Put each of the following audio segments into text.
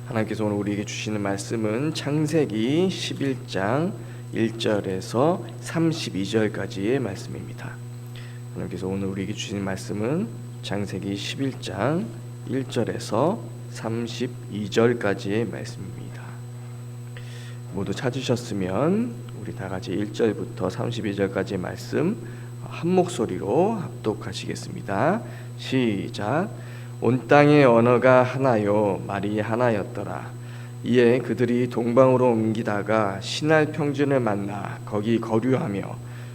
하나님께서 오늘 우리에게 주시는 말씀은 창세기 11장 1절에서 32절까지의 말씀입니다. 하나님께서 오늘 우리에게 주시는 말씀은 창세기 11장 1절에서 32절까지의 말씀입니다. 모두 찾으셨으면 우리 다 같이 1절부터 32절까지의 말씀 한 목소리로 합독하시겠습니다. 시작. 온 땅의 언어가 하나요 말이 하나였더라. 이에 그들이 동방으로 옮기다가 신할 평전을 만나 거기 거류하며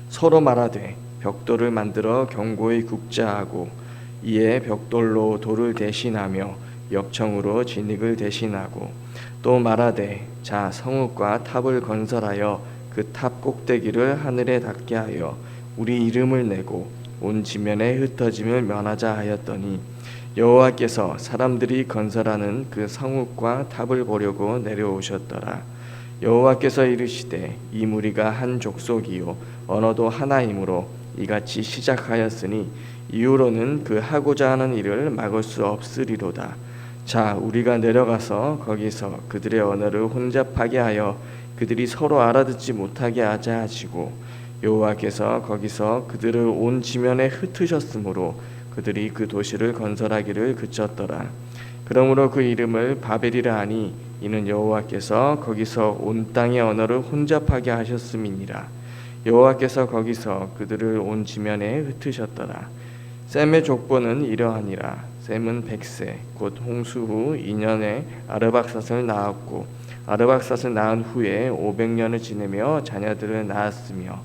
서로 말하되 벽돌을 만들어 견고히 굽자하고 이에 벽돌로 돌을 대신하며 역청으로 진흙을 대신하고 또 말하되 자 성읍과 탑을 건설하여 그 탑 꼭대기를 하늘에 닿게 하여 우리 이름을 내고 온 지면에 흩어짐을 면하자 하였더니 여호와께서 사람들이 건설하는 그 성읍과 탑을 보려고 내려오셨더라. 여호와께서 이르시되 이 무리가 한 족속이요 언어도 하나이므로 이같이 시작하였으니 이후로는 그 하고자 하는 일을 막을 수 없으리로다. 자 우리가 내려가서 거기서 그들의 언어를 혼잡하게 하여 그들이 서로 알아듣지 못하게 하자 하시고 여호와께서 거기서 그들을 온 지면에 흩으셨으므로 그들이 그 도시를 건설하기를 그쳤더라. 그러므로 그 이름을 바벨이라 하니 이는 여호와께서 거기서 온 땅의 언어를 혼잡하게 하셨음이니라. 여호와께서 거기서 그들을 온 지면에 흩으셨더라. 셈의 족보는 이러하니라. 셈은 100세 곧 홍수 후 2년에 아르박삿을 낳았고 아르박삿을 낳은 후에 500년을 지내며 자녀들을 낳았으며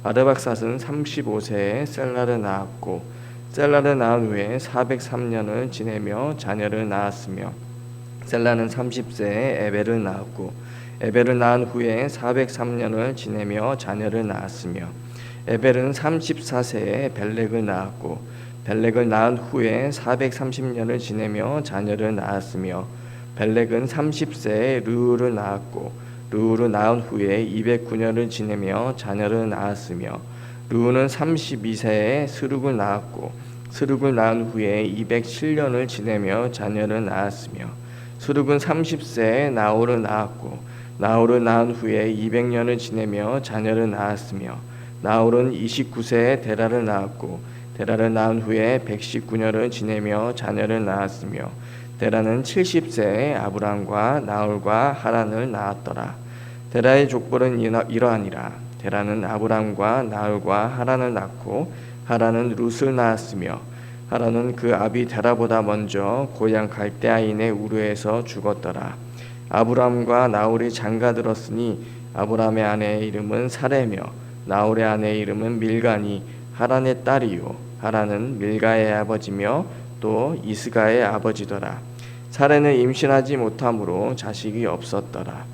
아르박삿은 35세에 셀라를 낳았고 셀라를 낳은 후에 403년을 지내며 자녀를 낳았으며 셀라는 30세에 에벨을 낳았고 에벨을 낳은 후에 403년을 지내며 자녀를 낳았으며 에벨은 34세에 벨렉을 낳았고 벨렉을 낳은 후에 430년을 지내며 자녀를 낳았으며 벨렉은 30세에 르우를 낳았고 르우를 낳은 후에 209년을 지내며 자녀를 낳았으며 르우는 32세에 스룩을 낳았고 스룩을 낳은 후에 207년을 지내며 자녀를 낳았으며 스룩은 30세에 나홀을 낳았고 나홀을 낳은 후에 200년을 지내며 자녀를 낳았으며 나홀은 29세에 데라를 낳았고 데라를 낳은 후에 119년을 지내며 자녀를 낳았으며 데라는 70세에 아브람과 나홀과 하란을 낳았더라. 데라의 족보는 이러하니라. 데라는 아브람과 나홀과 하란을 낳고 하란은 룻을 낳았으며 하란은 그 아비 데라보다 먼저 고향 갈대아인의 우르에서 죽었더라. 아브람과 나홀이 장가들었으니 아브람의 아내의 이름은 사레며 나홀의 아내의 이름은 밀가니 하란의 딸이요 하란은 밀가의 아버지며 또 이스가의 아버지더라. 사레는 임신하지 못함으로 자식이 없었더라.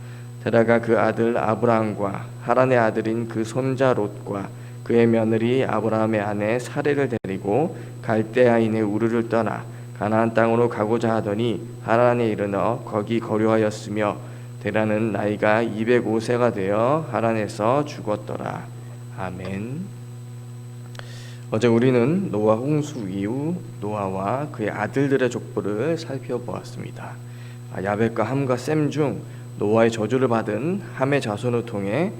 데라가 그 아들 아브람과 하란의 아들인 그 손자 롯과 그의 며느리 아브라함의 아내 사레를 데리고 갈대아인의 우르를 떠나 가나안 땅으로 가고자 하더니 하란에 이르러 거기 거류하였으며 데라는 나이가 205세가 되어 하란에서 죽었더라. 아멘. 어제 우리는 노아 홍수 이후 노아와 그의 아들들의 족보를 살펴보았습니다. 야벳과 함과 셈 중 노아의 저주를 받은 함의 자손을 통해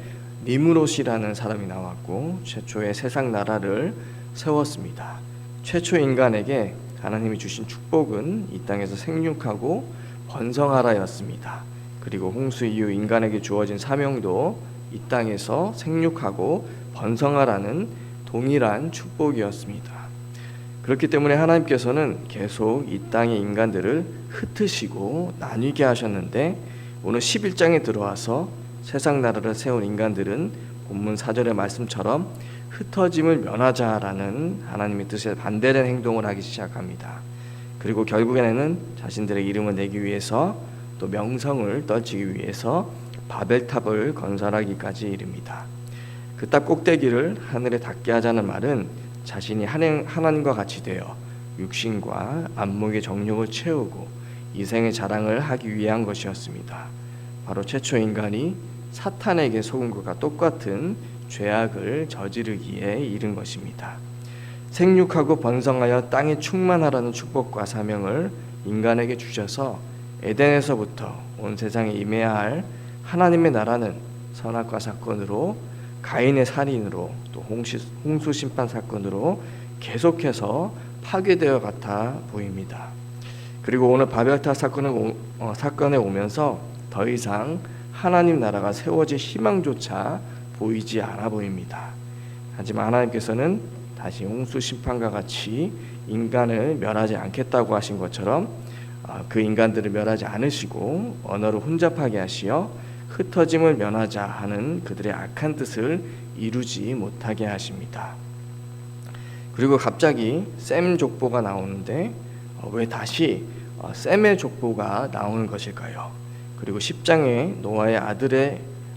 니므롯이라는 사람이 나왔고 최초의 세상 나라를 세웠습니다. 최초 인간에게 하나님이 주신 축복은 이 땅에서 생육하고 번성하라였습니다. 그리고 홍수 이후 인간에게 주어진 사명도 이 땅에서 생육하고 번성하라는 동일한 축복이었습니다. 그렇기 때문에 하나님께서는 계속 이 땅의 인간들을 흩으시고 나뉘게 하셨는데 오늘 11장에 들어와서 세상 나라를 세운 인간들은 본문 4절의 말씀처럼 흩어짐을 면하자라는 하나님의 뜻에 반대된 행동을 하기 시작합니다. 그리고 결국에는 자신들의 이름을 내기 위해서 또 명성을 떨치기 위해서 바벨탑을 건설하기까지 이릅니다. 그 탑 꼭대기를 하늘에 닿게 하자는 말은 자신이 하나님과 같이 되어 육신과 안목의 정욕을 채우고 이생의 자랑을 하기 위한 것이었습니다. 바로 최초 인간이 사탄에게 속은 것과 똑같은 죄악을 저지르기에 이른 것입니다. 생육하고 번성하여 땅에 충만하라는 축복과 사명을 인간에게 주셔서 에덴에서부터 온 세상에 임해야 할 하나님의 나라는 선악과 사건으로, 가인의 살인으로, 또 홍수 심판 사건으로 계속해서 파괴되어 같아 보입니다. 그리고 오늘 바벨탑 사건에 오면서 더 이상 하나님 나라가 세워질 희망조차 보이지 않아 보입니다. 하지만 하나님께서는 다시 홍수 심판과 같이 인간을 멸하지 않겠다고 하신 것처럼 그 인간들을 멸하지 않으시고 언어를 혼잡하게 하시어 흩어짐을 면하자 하는 그들의 악한 뜻을 이루지 못하게 하십니다. 그리고 갑자기 셈 족보가 나오는데 왜 다시 셈의 족보가 나오는 것일까요? 그리고 10장의 노아의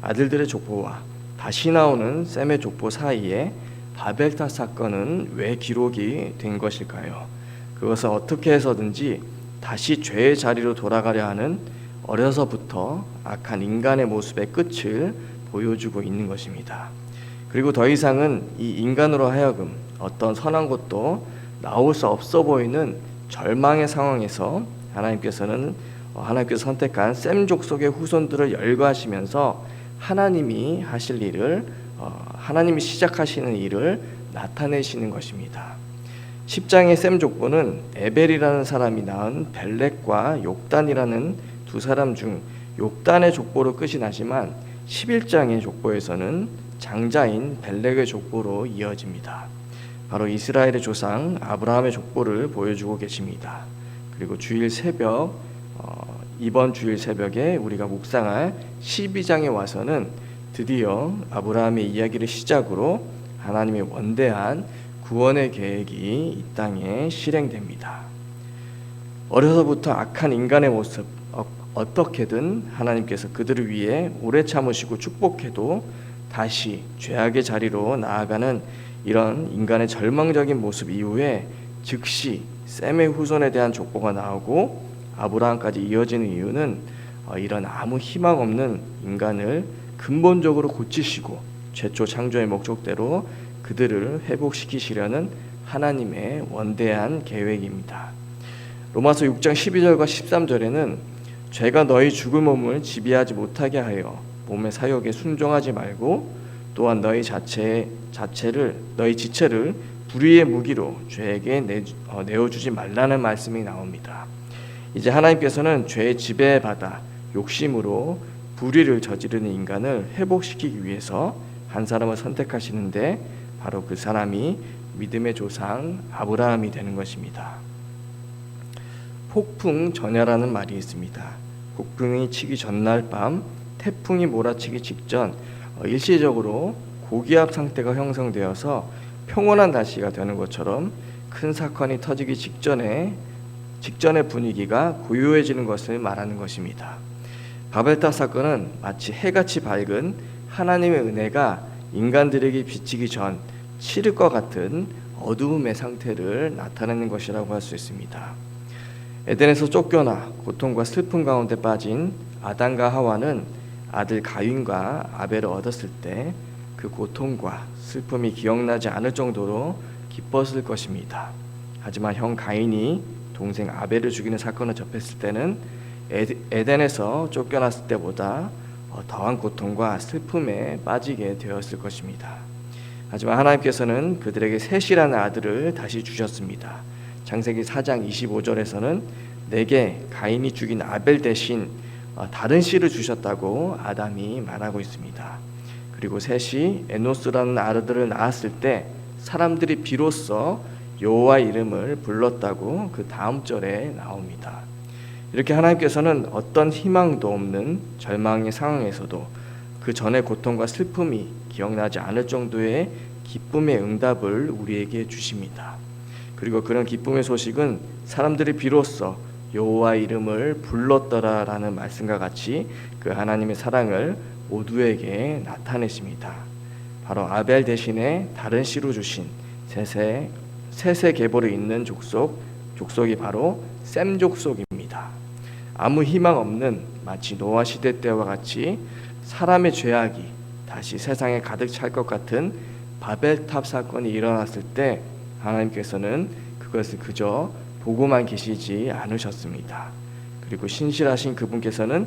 아들들의 족보와 다시 나오는 셈의 족보 사이에 바벨탑 사건은 왜 기록이 된 것일까요? 그것은 어떻게 해서든지 다시 죄의 자리로 돌아가려 하는 어려서부터 악한 인간의 모습의 끝을 보여주고 있는 것입니다. 그리고 더 이상은 이 인간으로 하여금 어떤 선한 것도 나올 수 없어 보이는 절망의 상황에서 하나님께서 선택한 셈 족속의 후손들을 열거하시면서 하나님이 하실 일을 하나님이 시작하시는 일을 나타내시는 것입니다. 10장의 셈 족보는 에벨이라는 사람이 낳은 벨렉과 욕단이라는 두 사람 중 욕단의 족보로 끝이 나지만 11장의 족보에서는 장자인 벨렉의 족보로 이어집니다. 바로 이스라엘의 조상 아브라함의 족보를 보여주고 계십니다. 그리고 이번 주일 새벽에 우리가 묵상할 12장에 와서는 드디어 아브라함의 이야기를 시작으로 하나님의 원대한 구원의 계획이 이 땅에 실행됩니다. 어려서부터 악한 인간의 모습, 어떻게든 하나님께서 그들을 위해 오래 참으시고 축복해도 다시 죄악의 자리로 나아가는 이런 인간의 절망적인 모습 이후에 즉시 셈의 후손에 대한 족보가 나오고 아브라함까지 이어지는 이유는 이런 아무 희망 없는 인간을 근본적으로 고치시고 최초 창조의 목적대로 그들을 회복시키시려는 하나님의 원대한 계획입니다. 로마서 6장 12절과 13절에는 죄가 너희 죽을 몸을 지배하지 못하게 하여 몸의 사욕에 순종하지 말고 또한 너희 지체를 불의의 무기로 죄에게 내어주지 말라는 말씀이 나옵니다. 이제 하나님께서는 죄의 지배에 받아 욕심으로 불의를 저지르는 인간을 회복시키기 위해서 한 사람을 선택하시는데 바로 그 사람이 믿음의 조상 아브라함이 되는 것입니다. 폭풍 전야라는 말이 있습니다. 폭풍이 치기 전날 밤 태풍이 몰아치기 직전 일시적으로 고기압 상태가 형성되어서 평온한 날씨가 되는 것처럼 큰 사건이 터지기 직전의 분위기가 고요해지는 것을 말하는 것입니다. 바벨탑 사건은 마치 해같이 밝은 하나님의 은혜가 인간들에게 비치기 전 치를 것 같은 어두움의 상태를 나타내는 것이라고 할 수 있습니다. 에덴에서 쫓겨나 고통과 슬픔 가운데 빠진 아담과 하와는 아들 가인과 아벨을 얻었을 때 그 고통과 슬픔이 기억나지 않을 정도로 기뻤을 것입니다. 하지만 형 가인이 동생 아벨을 죽이는 사건을 접했을 때는 에덴에서 쫓겨났을 때보다 더한 고통과 슬픔에 빠지게 되었을 것입니다. 하지만 하나님께서는 그들에게 셋이라는 아들을 다시 주셨습니다. 창세기 4장 25절에서는 내게 가인이 죽인 아벨 대신 다른 씨를 주셨다고 아담이 말하고 있습니다. 그리고 셋이 에노스라는 아들을 낳았을 때 사람들이 비로소 여호와 이름을 불렀다고 그 다음 절에 나옵니다. 이렇게 하나님께서는 어떤 희망도 없는 절망의 상황에서도 그 전의 고통과 슬픔이 기억나지 않을 정도의 기쁨의 응답을 우리에게 주십니다. 그리고 그런 기쁨의 소식은 사람들이 비로소 여호와 이름을 불렀더라라는 말씀과 같이 그 하나님의 사랑을 모두에게 나타내십니다. 바로 아벨 대신에 다른 씨로 주신 셋의 계보를 잇는 족속이 바로 셈 족속입니다. 아무 희망 없는 마치 노아 시대 때와 같이 사람의 죄악이 다시 세상에 가득 찰 것 같은 바벨탑 사건이 일어났을 때 하나님께서는 그것을 그저 보고만 계시지 않으셨습니다. 그리고 신실하신 그분께서는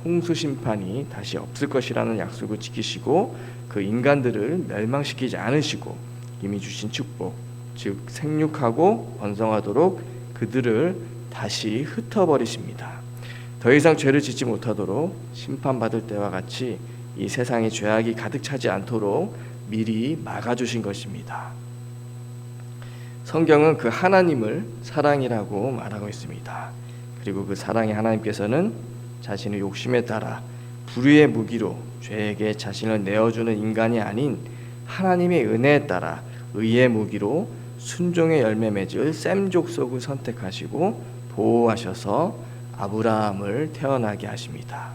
홍수 심판이 다시 없을 것이라는 약속을 지키시고 그 인간들을 멸망시키지 않으시고 이미 주신 축복, 즉 생육하고 번성하도록 그들을 다시 흩어버리십니다. 더 이상 죄를 짓지 못하도록 심판받을 때와 같이 이 세상에 죄악이 가득 차지 않도록 미리 막아주신 것입니다. 성경은 그 하나님을 사랑이라고 말하고 있습니다. 그리고 그 사랑의 하나님께서는 자신의 욕심에 따라 불의의 무기로 죄에게 자신을 내어주는 인간이 아닌 하나님의 은혜에 따라 의의 무기로 순종의 열매 맺을 셈 족속을 선택하시고 보호하셔서 아브라함을 태어나게 하십니다.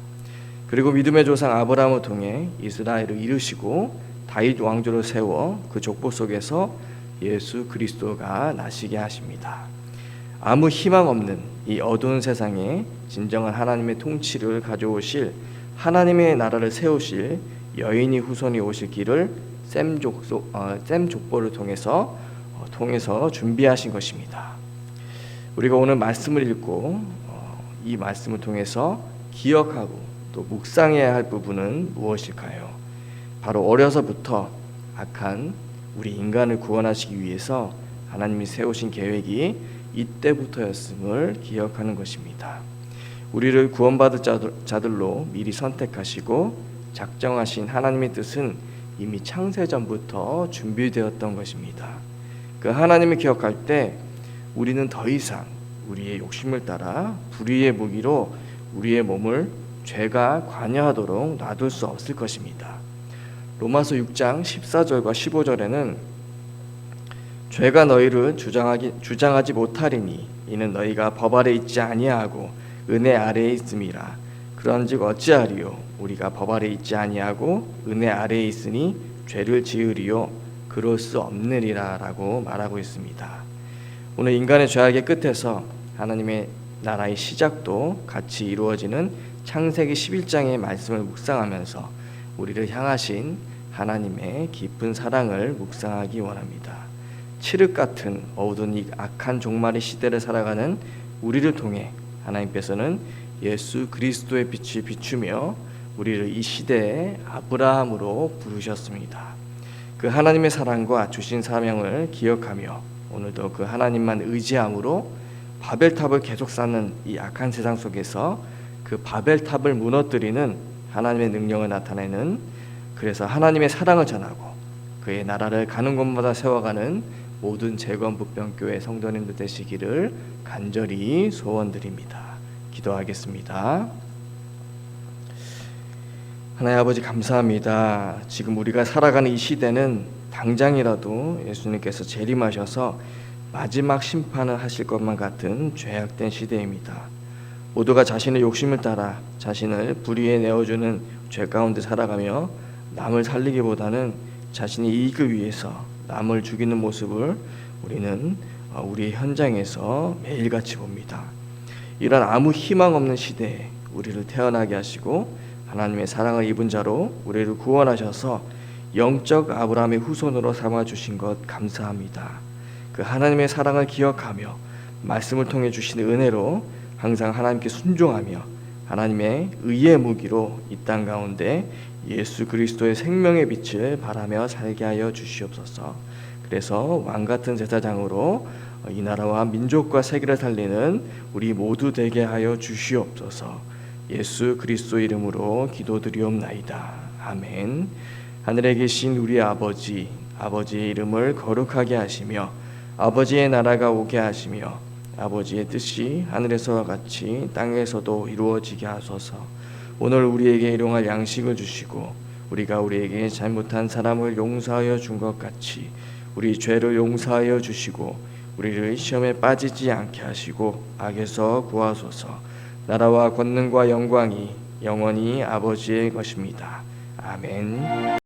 그리고 믿음의 조상 아브라함을 통해 이스라엘을 이루시고 다윗 왕조를 세워 그 족보 속에서 예수 그리스도가 나시게 하십니다. 아무 희망 없는 이 어두운 세상에 진정한 하나님의 통치를 가져오실 하나님의 나라를 세우실 여인이 후손이 오실 길을 셈 족보를 통해서 준비하신 것입니다. 우리가 오늘 말씀을 읽고 이 말씀을 통해서 기억하고 또 묵상해야 할 부분은 무엇일까요? 바로 어려서부터 악한 우리 인간을 구원하시기 위해서 하나님이 세우신 계획이 이때부터였음을 기억하는 것입니다. 우리를 구원받을 자들로 미리 선택하시고 작정하신 하나님의 뜻은 이미 창세전부터 준비되었던 것입니다. 그 하나님을 기억할 때 우리는 더 이상 우리의 욕심을 따라 불의의 무기로 우리의 몸을 죄가 관여하도록 놔둘 수 없을 것입니다. 로마서 6장 14절과 15절에는 죄가 너희를 주장하지 못하리니 이는 너희가 법 아래 있지 아니하고 은혜 아래에 있음이라. 그런즉 어찌하리요? 우리가 법 아래 있지 아니하고 은혜 아래에 있으니 죄를 지으리요? 그럴 수 없느니라 라고 말하고 있습니다. 오늘 인간의 죄악의 끝에서 하나님의 나라의 시작도 같이 이루어지는 창세기 11장의 말씀을 묵상하면서 우리를 향하신 하나님의 깊은 사랑을 묵상하기 원합니다. 칠흑 같은 어두운 이 악한 종말의 시대를 살아가는 우리를 통해 하나님께서는 예수 그리스도의 빛을 비추며 우리를 이 시대의 아브라함으로 부르셨습니다. 그 하나님의 사랑과 주신 사명을 기억하며 오늘도 그 하나님만 의지함으로 바벨탑을 계속 쌓는 이 악한 세상 속에서 그 바벨탑을 무너뜨리는 하나님의 능력을 나타내는, 그래서 하나님의 사랑을 전하고 그의 나라를 가는 곳마다 세워가는 모든 재건부평교회 성도님들 되시기를 간절히 소원드립니다. 기도하겠습니다. 하나님 아버지 감사합니다. 지금 우리가 살아가는 이 시대는 당장이라도 예수님께서 재림하셔서 마지막 심판을 하실 것만 같은 죄악된 시대입니다. 모두가 자신의 욕심을 따라 자신을 불의에 내어주는 죄 가운데 살아가며 남을 살리기보다는 자신의 이익을 위해서 남을 죽이는 모습을 우리는 우리의 현장에서 매일같이 봅니다. 이런 아무 희망 없는 시대에 우리를 태어나게 하시고 하나님의 사랑을 입은 자로 우리를 구원하셔서 영적 아브라함의 후손으로 삼아주신 것 감사합니다. 그 하나님의 사랑을 기억하며 말씀을 통해 주신 은혜로 항상 하나님께 순종하며 하나님의 의의 무기로 이 땅 가운데 예수 그리스도의 생명의 빛을 발하며 살게 하여 주시옵소서. 그래서 왕같은 제사장으로 이 나라와 민족과 세계를 살리는 우리 모두 되게 하여 주시옵소서. 예수 그리스도 이름으로 기도드리옵나이다. 아멘. 하늘에 계신 우리 아버지, 아버지의 이름을 거룩하게 하시며 아버지의 나라가 오게 하시며 아버지의 뜻이 하늘에서와 같이 땅에서도 이루어지게 하소서. 오늘 우리에게 일용할 양식을 주시고 우리가 우리에게 잘못한 사람을 용서하여 준 것 같이 우리 죄를 용서하여 주시고 우리를 시험에 빠지지 않게 하시고 악에서 구하소서. 나라와 권능과 영광이 영원히 아버지의 것입니다. 아멘.